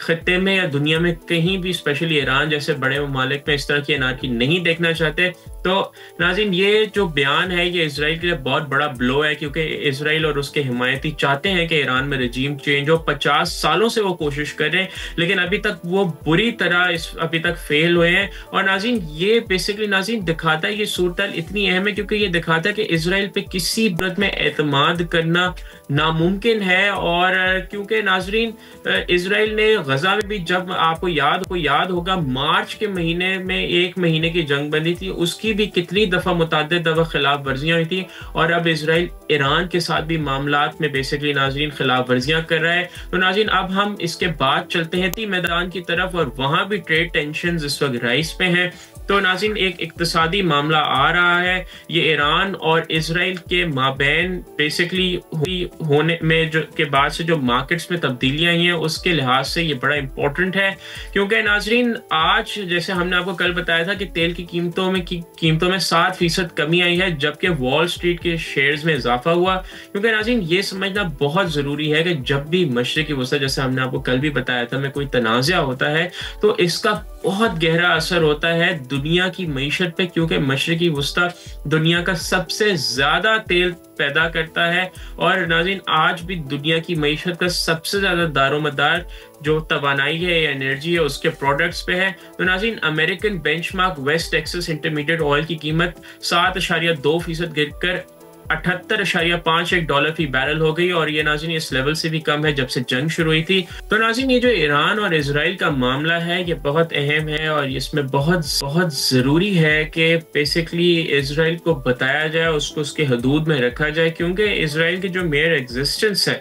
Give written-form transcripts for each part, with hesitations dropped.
خطے میں یا دنیا میں کہیں بھی اسپیشلی ایران جیسے بڑے ممالک میں اس طرح کی انارکی نہیں دیکھنا چاہتے. تو ناظرین یہ جو بیان ہے یہ اسرائیل کے لیے بہت بڑا بلو ہے, کیونکہ اسرائیل اور اس کے حمایتی چاہتے ہیں کہ ایران میں رجیم چینج ہو. 50 سالوں سے وہ کوشش کر رہے ہیں لیکن ابھی تک وہ بری طرح ابھی تک فیل ہوئے ہیں. اور ناظرین یہ بیسکلی ناظرین دکھاتا ہے, یہ صورتحال اتنی اہم ہے کیونکہ یہ دکھاتا ہے کہ اسرائیل پہ کسی صورت میں اعتماد کرنا ناممکن ہے. اور کیونکہ ناظرین اسرائیل نے غزہ میں بھی, جب آپ کو یاد ہوگا مارچ کے مہینے میں 1 مہینے کی جنگ بندی تھی, اس کی بھی کتنی دفعہ متعدد دفعہ خلاف ورزیاں ہوئی تھی. اور اب اسرائیل ایران کے ساتھ بھی معاملات میں بیسکلی ناظرین خلاف ورزیاں کر رہا ہے. تو ناظرین اب ہم اس کے بعد چلتے ہیں میدان کی طرف, اور وہاں بھی ٹریڈ ٹینشنز اس وقت رائز پہ ہیں. تو ناظرین ایک اقتصادی معاملہ آ رہا ہے, یہ ایران اور اسرائیل کے مابین بیسکلی ہونے میں کے بعد سے جو مارکیٹس میں تبدیلیاں ہیں اس کے لحاظ سے یہ بڑا امپورٹنٹ ہے. کیونکہ ناظرین آج جیسے ہم نے آپ کو کل بتایا تھا کہ تیل کی قیمتوں میں 7% کمی آئی ہے, جبکہ وال اسٹریٹ کے شیئرز میں اضافہ ہوا. کیونکہ ناظرین یہ سمجھنا بہت ضروری ہے کہ جب بھی مشرقی وسطی, جیسے ہم نے آپ کو کل بھی بتایا تھا, میں کوئی تنازع ہوتا ہے تو اس کا بہت گہرا اثر ہوتا ہے دنیا کی معیشت پہ, کیونکہ مشرقی وسطی دنیا کا سب سے زیادہ تیل پیدا کرتا ہے. اور ناظرین آج بھی دنیا کی معیشت کا سب سے زیادہ دار و مدار جو توانائی ہے یا انرجی ہے اس کے پروڈکٹس پہ ہے. تو ناظرین American benchmark West Texas intermediate oil کی قیمت 7.2% گر کر $78.51 فی بیرل ہو گئی, اور یہ ناظرین اس لیول سے بھی کم ہے جب سے جنگ شروع ہوئی تھی. تو ناظرین یہ جو ایران اور اسرائیل کا معاملہ ہے یہ بہت اہم ہے, اور اس میں بہت ضروری ہے کہ بیسکلی اسرائیل کو بتایا جائے, اس کو اس کے حدود میں رکھا جائے, کیونکہ اسرائیل کی جو میئر ایگزسٹنس ہے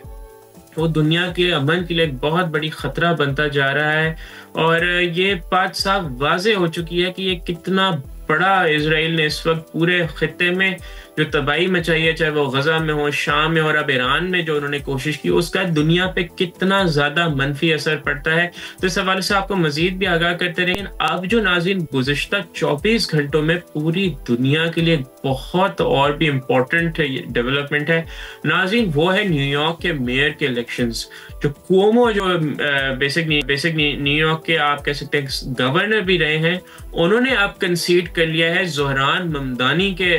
وہ دنیا کے امن کے لیے ایک بہت بڑی خطرہ بنتا جا رہا ہے. اور یہ بات صاف واضح ہو چکی ہے کہ یہ کتنا بڑا اسرائیل نے اس وقت پورے خطے میں جو تباہی مچائی ہے, چاہے وہ غزہ میں ہو, شام میں, اور اب ایران میں جو انہوں نے کوشش کی, اس کا دنیا پہ کتنا زیادہ منفی اثر پڑتا ہے. تو اس حوالے سے آپ کو مزید بھی آگاہ کرتے رہیں. اب جو ناظرین گزشتہ 24 گھنٹوں میں پوری دنیا کے لیے بہت اور بھی امپورٹنٹ ڈیولپمنٹ ہے ناظرین, وہ ہے نیو یارک کے میئر کے الیکشنز. جو کومو جو بیسک نیو یارک کے آپ کہہ سکتے ہیں گورنر بھی رہے ہیں, انہوں نے اب کنسیڈ کر لیا ہے زہران ممدانی کے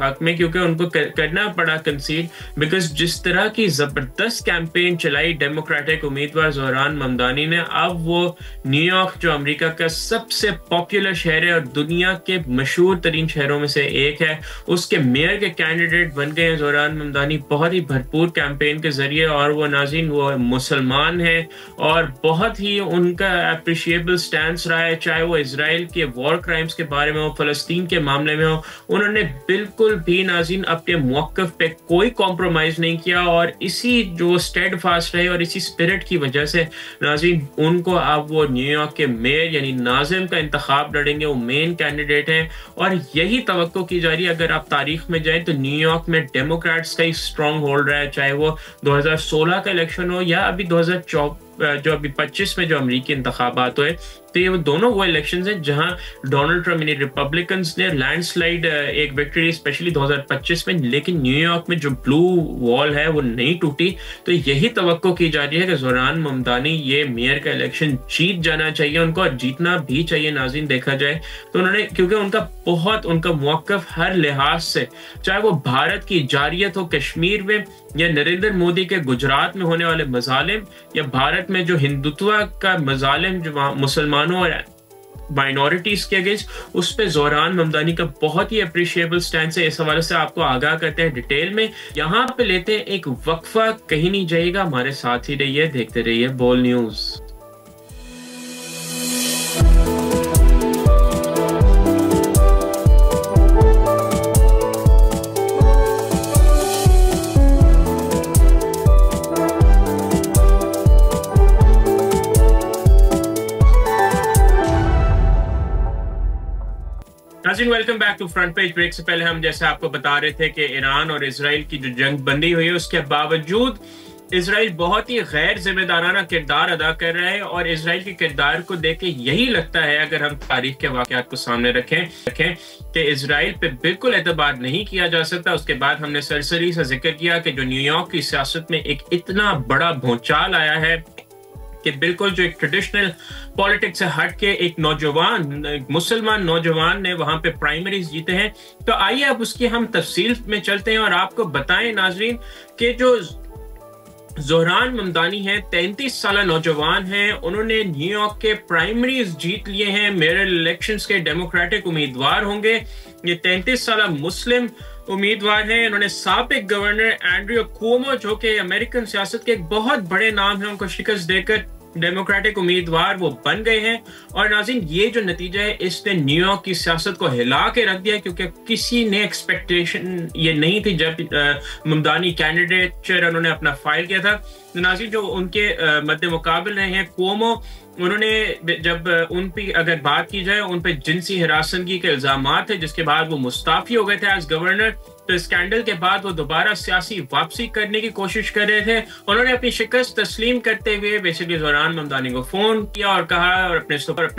حق میں, کیونکہ ان کو کرنا پڑا کنسیڈ بیکاز جس طرح کی زبردست کیمپین چلائی ڈیموکریٹک امیدوار زہران ممدانی نے, اب وہ نیو یارک جو امریکہ کا سب سے پاپولر شہر ہے اور دنیا کے مشہور ترین شہروں میں سے ایک ہے, اس کے میئر کے کینڈیڈیٹ بن گئے ہیں زہران ممدانی بہت ہی بھرپور کیمپین کے ذریعے. اور وہ ناظرین وہ مسلمان ہیں اور بہت ہی ان کا اپریشیبل سٹینس رہا ہے, چاہے وہ اسرائیل کے وار کرائمز کے بارے میں ہو, فلسطین کے معاملے میں ہو. انہوں نے بالکل بھی ناظرین اپنے موقف پہ کوئی کمپرومائز نہیں کیا, اور اسی جو اسٹیڈ فاسٹ رہے اور اسی اسپرٹ کی وجہ سے ناظرین ان کو اب وہ نیو یارک کے میئر یعنی ناظم کا انتخاب لڑیں گے, وہ مین کینڈیڈیٹ ہیں. اور یہی توقع کی جا رہی ہے, اگر آپ تاریخ میں جائیں تو نیو یارک میں ڈیموکریٹس کا ہی اسٹرانگ ہولڈ رہا ہے, چاہے وہ 2016 کا الیکشن ہو یا ابھی 2025 میں جو امریکی انتخابات ہوئے. تو یہ دونوں وہ الیکشنز ہیں جہاں ڈونلڈ ٹرمپ یعنی ریپبلکنز نے لینڈ سلائڈ ایک وکٹری اسپیشلی 2025 میں, لیکن نیو یارک میں جو بلو وال ہے وہ نہیں ٹوٹی. تو یہی توقع کی جا رہی ہے کہ زہران ممدانی یہ میئر کا الیکشن جیت جانا چاہیے ان کو, اور جیتنا بھی چاہیے ناظرین دیکھا جائے تو. انہوں نے کیونکہ ان کا موقف ہر لحاظ سے, چاہے وہ بھارت کی جارحیت ہو کشمیر میں, یا نریندر مودی کے گجرات میں ہونے والے مظالم, یا بھارت میں جو ہندوتوا کا مظالم جو مسلمانوں اور مائنورٹیز کے اگینسٹ, اس پہ زہران ممدانی کا بہت ہی اپریشیبل سٹینس ہے. اس حوالے سے آپ کو آگاہ کرتے ہیں ڈیٹیل میں. یہاں پہ لیتے ہیں ایک وقفہ, کہیں نہیں جائے گا, ہمارے ساتھ ہی رہیے, دیکھتے رہیے بول نیوز. ناظرین welcome back to front page. Break سے پہلے ہم جیسے آپ کو بتا رہے تھے کہ ایران اور اسرائیل کی جو جنگ بندی ہوئی ہے اس کے باوجود اسرائیل بہت ہی غیر ذمہ دارانہ کردار ادا کر رہا ہے, اور اسرائیل کے کردار کو دیکھ کے یہی لگتا ہے, اگر ہم تاریخ کے واقعات کو سامنے رکھیں کہ اسرائیل پہ بالکل اعتبار نہیں کیا جا سکتا. اس کے بعد ہم نے سرسری سے ذکر کیا کہ جو نیو یارک کی سیاست میں ایک اتنا بڑا بھونچال آیا ہے کہ بالکل جو ایک ٹریڈیشنل پالیٹکس سے ہٹ کے ایک مسلمان نوجوان نے وہاں پہ پرائمریز جیتے ہیں. تو آئیے اب اس کی ہم تفصیل میں چلتے ہیں اور آپ کو بتائیں ناظرین کہ جو زہران ممدانی ہیں 33 سالہ نوجوان ہیں, انہوں نے نیو یارک کے پرائمریز جیت لیے ہیں, میئرل الیکشنز کے ڈیموکریٹک امیدوار ہوں گے. یہ 33 سالہ مسلم امیدوار ہیں. انہوں نے سابق گورنر اینڈریو کومو جو کہ امریکن سیاست کے ایک بہت بڑے نام ہیں ان کو شکست دے کر ڈیموکریٹک امیدوار وہ بن گئے ہیں. اور ناظرین یہ جو نتیجہ ہے اس نے نیو یارک کی سیاست کو ہلا کے رکھ دیا, کیونکہ کسی نے ایکسپیکٹیشن یہ نہیں تھی جب ممدانی کینڈیڈیٹچر انہوں نے اپنا فائل کیا تھا. ناظرین جو ان کے مد مقابل رہے ہیں کومو, انہوں نے جب ان پہ اگر بات کی جائے ان پہ جنسی ہراسگی کے الزامات تھے, جس کے بعد وہ مستعفی ہو گئے تھے ایز گورنر. تو اسکینڈل کے بعد وہ دوبارہ سیاسی واپسی کرنے کی کوشش کر رہے تھے. انہوں نے اپنی شکست تسلیم کرتے ہوئے بیسیکلی زہران ممدانی کو فون کیا اور کہا اور اپنے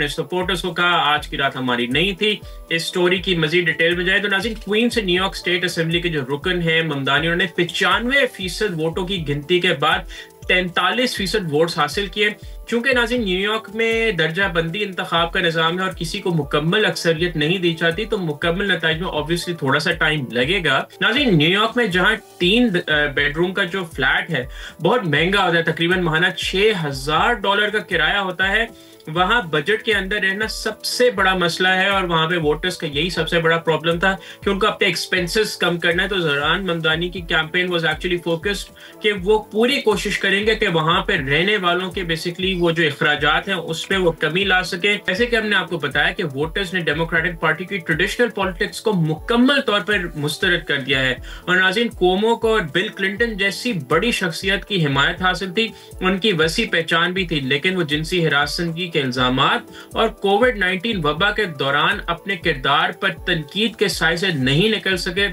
سپورٹرز کو کہا آج کی رات ہماری نہیں تھی. اس سٹوری کی مزید ڈیٹیل میں جائے تو ناظرین کوئین سے نیو یارک اسٹیٹ اسمبلی کے جو رکن ہیں ممدانی, انہوں نے 95% ووٹوں کی گنتی کے بعد 43% ووٹس حاصل کیے. چونکہ ناظرین نیو یارک میں درجہ بندی انتخاب کا نظام ہے اور کسی کو مکمل اکثریت نہیں دی جاتی, تو مکمل نتائج میں obviously تھوڑا سا ٹائم لگے گا. ناظرین نیو یارک میں جہاں 3 بیڈ روم کا جو فلیٹ ہے بہت مہنگا ہوتا ہے, تقریباً ماہانہ $6,000 کا کرایہ ہوتا ہے, وہاں بجٹ کے اندر رہنا سب سے بڑا مسئلہ ہے. اور وہاں پہ ووٹرز کا یہی سب سے بڑا پرابلم تھا کہ ان کو اپنے ایکسپینسز کم کرنا ہے. تو زہران ممدانی کی کیمپین واز ایکچولی فوکسڈ کہ وہ پوری کوشش کریں گے کہ وہاں پہ رہنے والوں کے بیسکلی وہ جو اخراجات ہیں اس پہ وہ کمی لا سکے. جیسے کہ ہم نے آپ کو بتایا کہ ووٹرز نے ڈیموکریٹک پارٹی کی ٹریڈیشنل پالیٹکس کو مکمل طور پر مسترد کر دیا ہے. اور ناظرین کومو کو اور بل کلنٹن جیسی بڑی شخصیت کی حمایت حاصل تھی, ان کی وسیع پہچان بھی تھی, لیکن وہ جنسی ہراسگی کے الزامات اور کووڈ-19 وبا کے دوران اپنے کردار پر تنقید کے سائے سے نہیں نکل سکے.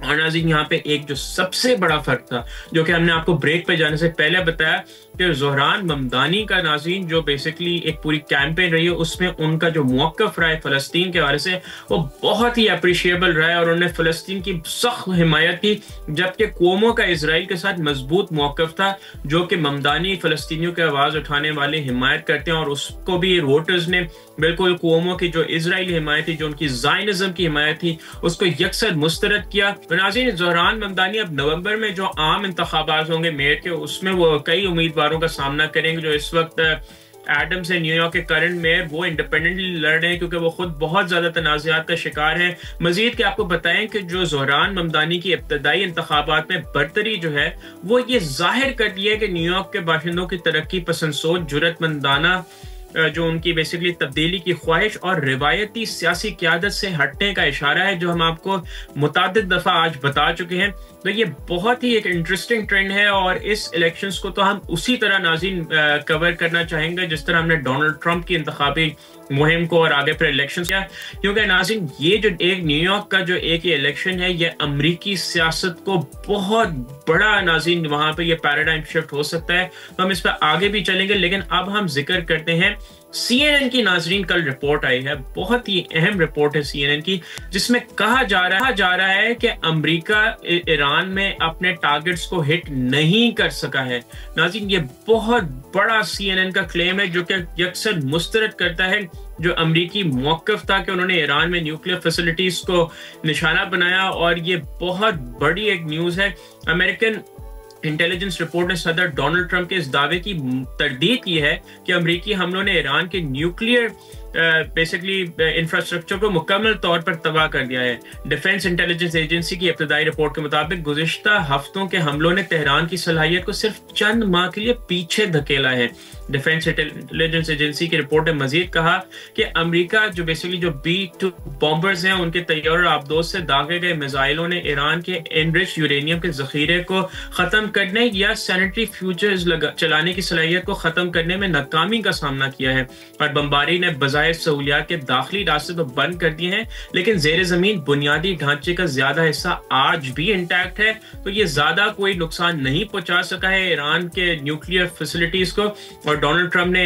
اور ناظرین یہاں پہ ایک جو سب سے بڑا فرق تھا جو کہ ہم نے آپ کو بریک پہ جانے سے پہلے بتایا کہ زہران ممدانی کا ناظرین جو بیسکلی ایک پوری کیمپین رہی ہے اس میں ان کا جو موقف رہا ہے فلسطین کے حوالے سے وہ بہت ہی اپریشیبل رہا ہے, اور انہوں نے فلسطین کی سخت حمایت کی, جبکہ کومو کا اسرائیل کے ساتھ مضبوط موقف تھا جو کہ ممدانی فلسطینیوں کی آواز اٹھانے والے حمایت کرتے ہیں. اور اس کو بھی ووٹرز نے بالکل کومو کی جو اسرائیلی حمایت تھی, جو ان کی زائنزم کی حمایت تھی, اس کو یکسر مسترد کیا. ناظرین زہران ممدانی اب نومبر میں جو عام انتخابات ہوں گے میئر کے, اس میں وہ کئی امیدواروں کا سامنا کریں گے. جو اس وقت ایڈمز ہے نیو یارک کے کرنٹ میئر, وہ انڈیپینڈنٹلی لڑ رہے ہیں کیونکہ وہ خود بہت زیادہ تنازعات کا شکار ہیں. مزید کہ آپ کو بتائیں کہ جو زہران ممدانی کی ابتدائی انتخابات میں برتری جو ہے وہ یہ ظاہر کر دیا ہے کہ نیو یارک کے باشندوں کی ترقی پسند سوچ, جرأت مندانہ جو ان کی بیسکلی تبدیلی کی خواہش اور روایتی سیاسی قیادت سے ہٹنے کا اشارہ ہے, جو ہم آپ کو متعدد دفعہ آج بتا چکے ہیں. تو یہ بہت ہی ایک انٹرسٹنگ ٹرینڈ ہے, اور اس الیکشنز کو تو ہم اسی طرح ناظرین کور کرنا چاہیں گے جس طرح ہم نے ڈونلڈ ٹرمپ کی انتخابی مہم کو اور آگے پھر الیکشنز کیا. کیونکہ ناظرین یہ جو ایک نیو یارک کا جو ایک یہ الیکشن ہے یہ امریکی سیاست کو بہت بڑا ناظرین وہاں پہ یہ پیراڈائم شفٹ ہو سکتا ہے. تو ہم اس پہ آگے بھی چلیں گے, لیکن اب ہم ذکر کرتے ہیں CNN کی. ناظرین کل رپورٹ آئی ہے, بہت ہی اہم رپورٹ ہے CNN کی, جس میں کہا جا رہا ہے کہ امریکہ ایران میں اپنے ٹارگٹس کو ہٹ نہیں کر سکا ہے. ناظرین یہ بہت بڑا CNN کا کلیم ہے جو کہ یکسر مسترد کرتا ہے جو امریکی موقف تھا کہ انہوں نے ایران میں نیوکلیئر فیسلٹیز کو نشانہ بنایا. اور یہ بہت بڑی ایک نیوز ہے. امریکن انٹیلیجنس رپورٹ نے صدر ڈونلڈ ٹرمپ کے اس دعوے کی تردید کی ہے کہ امریکی حملوں نے ایران کے نیوکلیئر بیسکلی انفراسٹرکچر کو مکمل طور پر تباہ کر دیا ہے. ڈیفنس انٹیلیجنس ایجنسی کی ابتدائی رپورٹ کے مطابق گزشتہ ہفتوں کے حملوں نے تہران کی صلاحیت کو صرف چند ماہ کے لیے پیچھے دھکیلا ہے. ڈیفنس انٹیلیجنس ایجنسی کی رپورٹ نے مزید کہا کہ امریکہ جو بیسکلی جو B-2 بامبرز ہیں ان کے طیاروں اور آبدوز سے داغے گئے میزائلوں نے ایران کے انرچ یورینیم کے ذخیرے کو ختم کرنے یا سینیٹری فیوچرز چلانے کی صلاحیت کو ختم کرنے میں ناکامی کا سامنا کیا ہے. اور بمباری نے بظاہر سہولیات کے داخلی راستے تو بند کر دیے ہیں, لیکن زیر زمین بنیادی ڈھانچے کا زیادہ حصہ آج بھی انٹیکٹ ہے. تو یہ زیادہ کوئی نقصان نہیں پہنچا سکا ہے ایران کے نیوکلیئر فیسلٹیز کو. اور ڈونلڈ ٹرمپ نے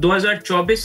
2024